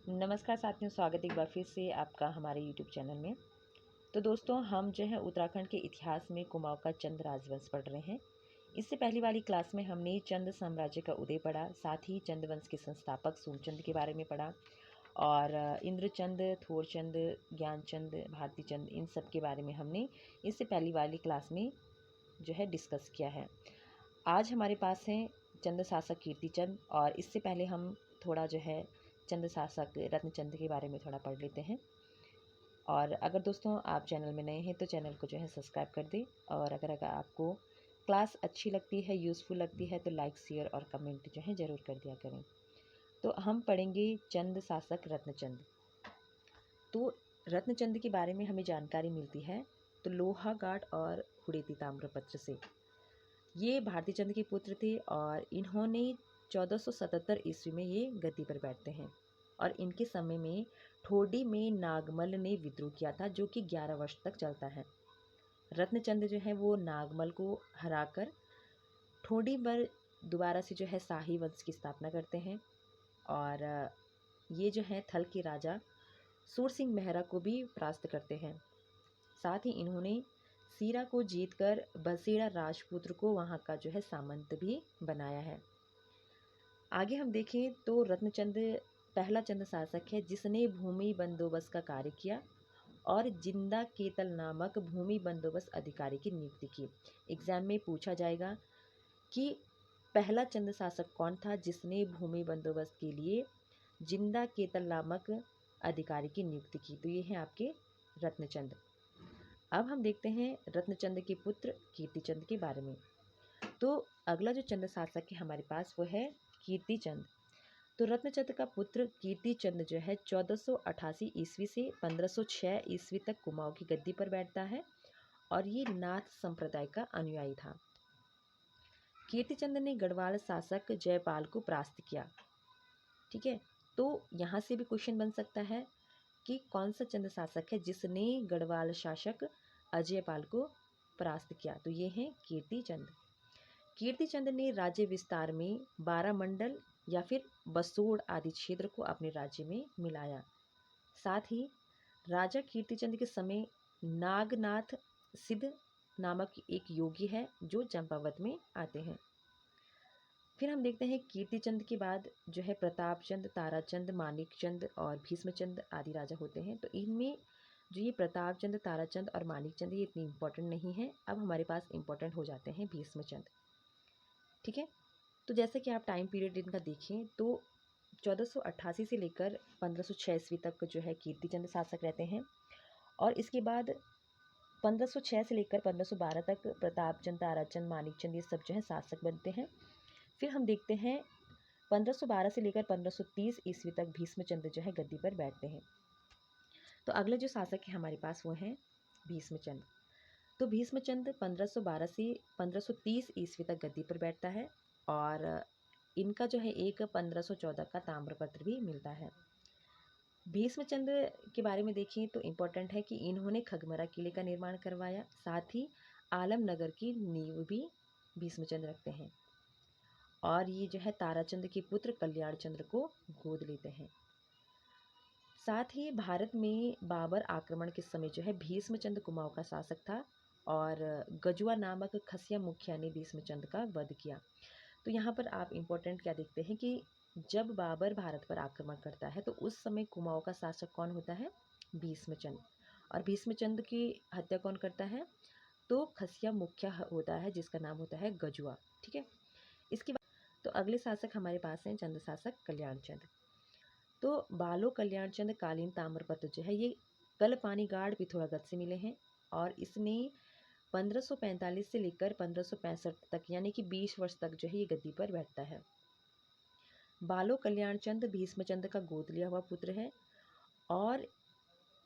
नमस्कार साथियों, स्वागत एक बार फिर से आपका हमारे YouTube चैनल में। तो दोस्तों, हम जो है उत्तराखंड के इतिहास में कुमाऊं का चंद राजवंश पढ़ रहे हैं। इससे पहली वाली क्लास में हमने चंद साम्राज्य का उदय पढ़ा, साथ ही चंद वंश के संस्थापक सोमचंद के बारे में पढ़ा और इंद्रचंद, थोरचंद, ज्ञानचंद, भारतीचंद, इन सब के बारे में हमने इससे पहली वाली क्लास में जो है डिस्कस किया है। आज हमारे पास हैं चंद शासक कीर्तिचंद और इससे पहले हम थोड़ा जो है चंद शासक रत्नचंद के बारे में थोड़ा पढ़ लेते हैं। और अगर दोस्तों आप चैनल में नए हैं तो चैनल को जो है सब्सक्राइब कर दें और अगर आपको क्लास अच्छी लगती है, यूज़फुल लगती है तो लाइक, शेयर और कमेंट जो है ज़रूर कर दिया करें। तो हम पढ़ेंगे चंद शासक रत्नचंद। तो रत्नचंद के बारे में हमें जानकारी मिलती है तो लोहागाट और हुड़ेती ताम्रपत्र से। ये भारतीचंद के पुत्र थे और इन्होंने 1477 ईस्वी में ये गद्दी पर बैठते हैं और इनके समय में ठोडी में नागमल ने विद्रोह किया था, जो कि 11 वर्ष तक चलता है। रत्नचंद जो है वो नागमल को हराकर ठोडी पर दोबारा से जो है शाही वंश की स्थापना करते हैं और ये जो है थल के राजा सूरसिंह मेहरा को भी परास्त करते हैं। साथ ही इन्होंने सीरा को जीतकर बसेड़ा राजपुत्र को वहाँ का जो है सामंत भी बनाया है। आगे हम देखें तो रत्नचंद पहला चंद शासक है जिसने भूमि बंदोबस्त का कार्य किया और जिंदा केतल नामक भूमि बंदोबस्त अधिकारी की नियुक्ति की। एग्जाम में पूछा जाएगा कि पहला चंद शासक कौन था जिसने भूमि बंदोबस्त के लिए जिंदा केतल नामक अधिकारी की नियुक्ति की। तो ये हैं आपके रत्नचंद। अब हम देखते हैं रत्नचंद के पुत्र कीर्तिचंद के बारे में। तो अगला जो चंद शासक है हमारे पास वो है कीर्तिचंद। तो रत्नचंद का पुत्र कीर्तिचंद जो है 1488 ईस्वी से 1506 ईस्वी तक कुमाऊं की गद्दी पर बैठता है और ये नाथ संप्रदाय का अनुयायी था। कीर्तिचंद ने गढ़वाल शासक जयपाल को परास्त किया। ठीक है, तो यहाँ से भी क्वेश्चन बन सकता है कि कौन सा चंद शासक है जिसने गढ़वाल शासक अजयपाल को परास्त किया। तो ये हैं कीर्तिचंद। कीर्तिचंद ने राज्य विस्तार में 12 मंडल या फिर बसोड़ आदि क्षेत्र को अपने राज्य में मिलाया। साथ ही राजा कीर्तिचंद के समय नागनाथ सिद्ध नामक एक योगी है जो चंपावत में आते हैं। फिर हम देखते हैं कीर्तिचंद के बाद जो है प्रतापचंद, ताराचंद, मानिकचंद और भीष्मचंद आदि राजा होते हैं। तो इनमें जो ये प्रतापचंद, ताराचंद और मानिकचंद ये इतनी इंपॉर्टेंट नहीं है। अब हमारे पास इंपॉर्टेंट हो जाते हैं भीष्मचंद। ठीक है, तो जैसे कि आप टाइम पीरियड इनका देखें तो 1488 से लेकर 1506 ईस्वी तक जो है कीर्तिचंद शासक रहते हैं और इसके बाद 1506 से लेकर 1512 तक प्रतापचंद, ताराचंद, मानिकचंद ये सब जो है शासक बनते हैं। फिर हम देखते हैं 1512 से लेकर 1530 ईस्वी तक भीष्मचंद जो है गद्दी पर बैठते हैं। तो अगले जो शासक है हमारे पास वो हैं भीष्मचंद। तो भीष्मचंद 1512 से 1530 ईस्वी तक गद्दी पर बैठता है और इनका जो है एक 1514 का ताम्रपत्र भी मिलता है। भीष्मचंद के बारे में देखें तो इम्पोर्टेंट है कि इन्होंने खगमरा किले का निर्माण करवाया, साथ ही आलमनगर की नींव भी भीष्मचंद रखते हैं और ये जो है ताराचंद के पुत्र कल्याण चंद्र को गोद लेते हैं। साथ ही भारत में बाबर आक्रमण के समय जो है भीष्मचंद कुमाऊं का शासक था और गजुआ नामक खसिया मुखिया ने भीष्मचंद का वध किया। तो यहाँ पर आप इम्पोर्टेंट क्या देखते हैं कि जब बाबर भारत पर आक्रमण करता है तो उस समय कुमाऊं का शासक कौन होता है? भीष्मचंद। और भीष्मचंद की हत्या कौन करता है? तो खसिया मुखिया होता है जिसका नाम होता है गजुआ। ठीक है, इसके बाद तो अगले शासक हमारे पास हैं चंद शासक कल्याणचंद। तो बालो कल्याणचंद कालीन ताम्रपत्र जो है ये कलपानीगाड़ पिथौरागढ़ से मिले हैं और इसमें 1545 से लेकर 1565 तक यानी कि 20 वर्ष तक जो है ये गद्दी पर बैठता है। बालो कल्याणचंद भीष्मचंद का गोद लिया हुआ पुत्र है और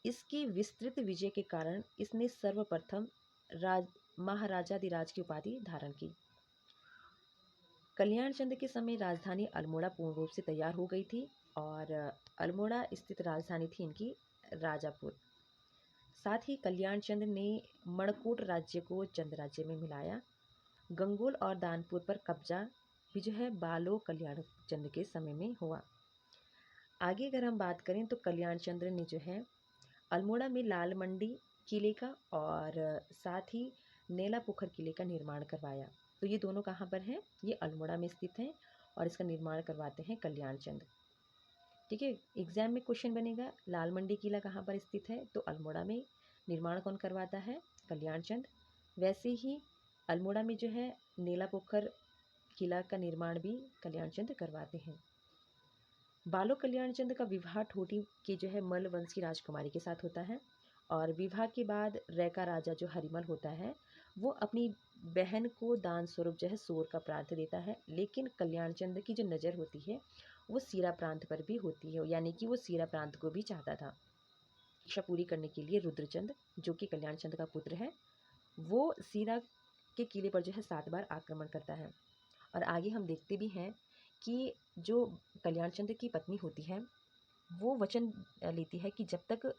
इसकी विस्तृत विजय के कारण इसने सर्वप्रथम महाराजाधिराज की उपाधि धारण की। कल्याणचंद के समय राजधानी अल्मोड़ा पूर्ण रूप से तैयार हो गई थी और अल्मोड़ा स्थित राजधानी थी इनकी राजापुर। साथ ही कल्याणचंद ने मणकोट राज्य को चंद राज्य में मिलाया। गंगोल और दानपुर पर कब्जा भी जो है बालो कल्याणचंद के समय में हुआ। आगे अगर हम बात करें तो कल्याण चंद्र ने जो है अल्मोड़ा में लाल मंडी किले का और साथ ही नेला पोखर किले का निर्माण करवाया। तो ये दोनों कहाँ पर हैं? ये अल्मोड़ा में स्थित हैं और इसका निर्माण करवाते हैं कल्याण चंद्र। ठीक है, एग्जाम में क्वेश्चन बनेगा लाल मंडी किला कहाँ पर स्थित है, तो अल्मोड़ा में। निर्माण कौन करवाता है? कल्याण चंद्र। वैसे ही अल्मोड़ा में जो है नेला पोखर किला का निर्माण भी कल्याण चंद्र करवाते हैं। बालो कल्याण चंद्र का विवाह ठोटी के जो है मल वंश की राजकुमारी के साथ होता है और विवाह के बाद रैका राजा जो हरिमल होता है वो अपनी बहन को दान स्वरूप जो है सोर का प्रांत देता है, लेकिन कल्याण चंद्र की जो नज़र होती है वो सीरा प्रांत पर भी होती है, यानी कि वो सीरा प्रांत को भी चाहता था। इच्छा पूरी करने के लिए रुद्रचंद जो कि कल्याण चंद्र का पुत्र है वो सीरा के किले पर जो है 7 बार आक्रमण करता है। और आगे हम देखते भी हैं कि जो कल्याण चंद्र की पत्नी होती है वो वचन लेती है कि जब तक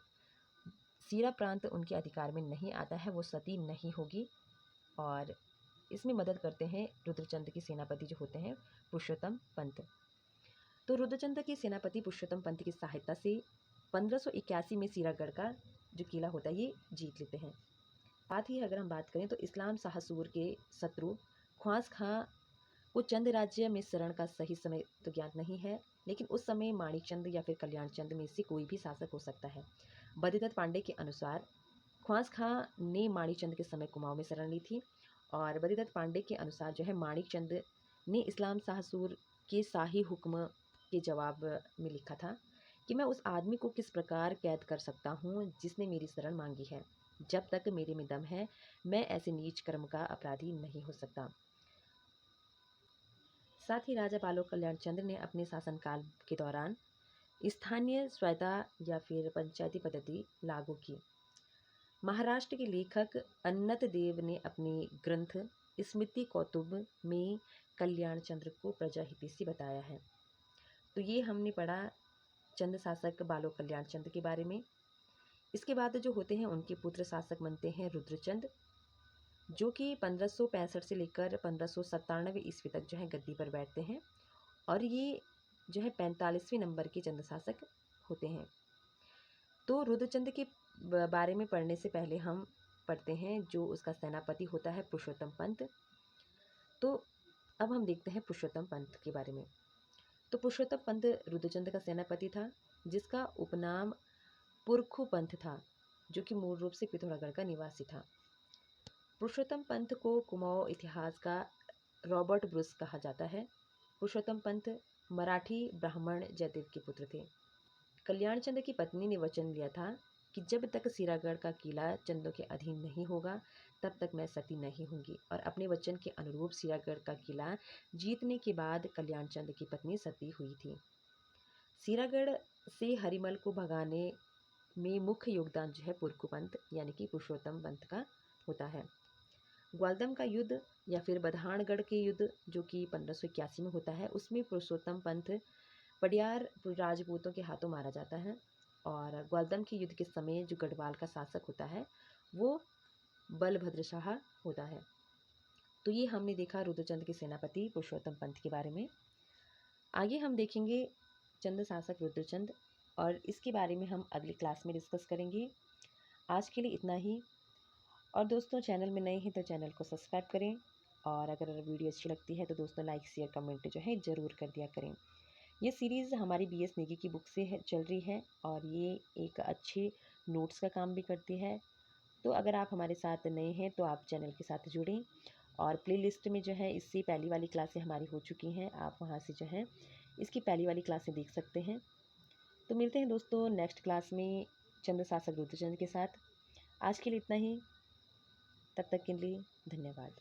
सीरा प्रांत उनके अधिकार में नहीं आता है वो सती नहीं होगी। और इसमें मदद करते हैं रुद्रचंद के सेनापति जो होते हैं पुरुषोत्तम पंत। तो रुद्रचंद के सेनापति पुरुषोत्तम पंत की सहायता से 1581 में सीरागढ़ का जो किला होता है ये जीत लेते हैं। साथ ही अगर हम बात करें तो इस्लाम शाहसूर के शत्रु ख्वास खां को चंद राज्य में शरण का सही समय तो ज्ञात नहीं है, लेकिन उस समय माणिक चंद या फिर कल्याण चंद में से कोई भी शासक हो सकता है। बद्रीदत्त पांडे के अनुसार ख्वास खां ने माणिक चंद के समय कुमाऊं में शरण ली थी और बद्रीदत्त पांडे के अनुसार जो है माणिक चंद ने इस्लाम शाहसूर के शाही हुक्म के जवाब में लिखा था कि मैं उस आदमी को किस प्रकार कैद कर सकता हूँ जिसने मेरी शरण मांगी है। जब तक मेरे में दम है मैं ऐसे नीच कर्म का अपराधी नहीं हो सकता। साथ ही राजा बालो कल्याण चंद्र ने अपने शासनकाल के दौरान स्थानीय स्वायत्ता या फिर पंचायती पद्धति लागू की। महाराष्ट्र के लेखक अन्नत देव ने अपने ग्रंथ स्मृति कौतुब में कल्याण चंद्र को प्रजाहितैषी बताया है। तो ये हमने पढ़ा चंद शासक बालो कल्याण चंद्र के बारे में। इसके बाद जो होते हैं उनके पुत्र शासक बनते हैं रुद्रचंद जो कि 1565 से लेकर 1597 ईस्वी तक जो है गद्दी पर बैठते हैं और ये जो है 45वें नंबर के चंद शासक होते हैं। तो रुद्रचंद के बारे में पढ़ने से पहले हम पढ़ते हैं जो उसका सेनापति होता है पुरुषोत्तम पंत। तो अब हम देखते हैं पुरुषोत्तम पंत के बारे में। तो पुरुषोत्तम पंत रुद्रचंद का सेनापति था जिसका उपनाम पुरखू पंत था जो कि मूल रूप से पिथौरागढ़ का निवासी था। पुरुषोत्तम पंत को कुमाऊं इतिहास का रॉबर्ट ब्रुस कहा जाता है। पुरुषोत्तम पंत मराठी ब्राह्मण जयदेव के पुत्र थे। कल्याण चंद्र की पत्नी ने वचन लिया था कि जब तक सीरागढ़ का किला चंदों के अधीन नहीं होगा तब तक मैं सती नहीं होंगी, और अपने वचन के अनुरूप सीरागढ़ का किला जीतने के बाद कल्याण चंद्र की पत्नी सती हुई थी। सीरागढ़ से हरिमल को भगाने में मुख्य योगदान जो है पुरखू पंत यानी कि पुरुषोत्तम पंत का होता है। ग्वालदम का युद्ध या फिर बधानगढ़ के युद्ध जो कि 1581 में होता है उसमें पुरुषोत्तम पंत पडियार राजपूतों के हाथों मारा जाता है और ग्वालदम के युद्ध के समय जो गढ़वाल का शासक होता है वो बलभद्र शाह होता है। तो ये हमने देखा रुद्रचंद के सेनापति पुरुषोत्तम पंत के बारे में। आगे हम देखेंगे चंद शासक रुद्रचंद और इसके बारे में हम अगली क्लास में डिस्कस करेंगे। आज के लिए इतना ही। और दोस्तों चैनल में नए हैं तो चैनल को सब्सक्राइब करें और अगर वीडियो अच्छी लगती है तो दोस्तों लाइक शेयर कमेंट जो है ज़रूर कर दिया करें। ये सीरीज़ हमारी BS नेगी की बुक से चल रही है और ये एक अच्छे नोट्स का काम भी करती है। तो अगर आप हमारे साथ नए हैं तो आप चैनल के साथ जुड़ें और प्लेलिस्ट में जो है इससे पहली वाली क्लासें हमारी हो चुकी हैं, आप वहाँ से जो है इसकी पहली वाली क्लासें देख सकते हैं। तो मिलते हैं दोस्तों नेक्स्ट क्लास में चंद्र शासक रुद्रचंद के साथ। आज के लिए इतना ही, तब तक के लिए धन्यवाद।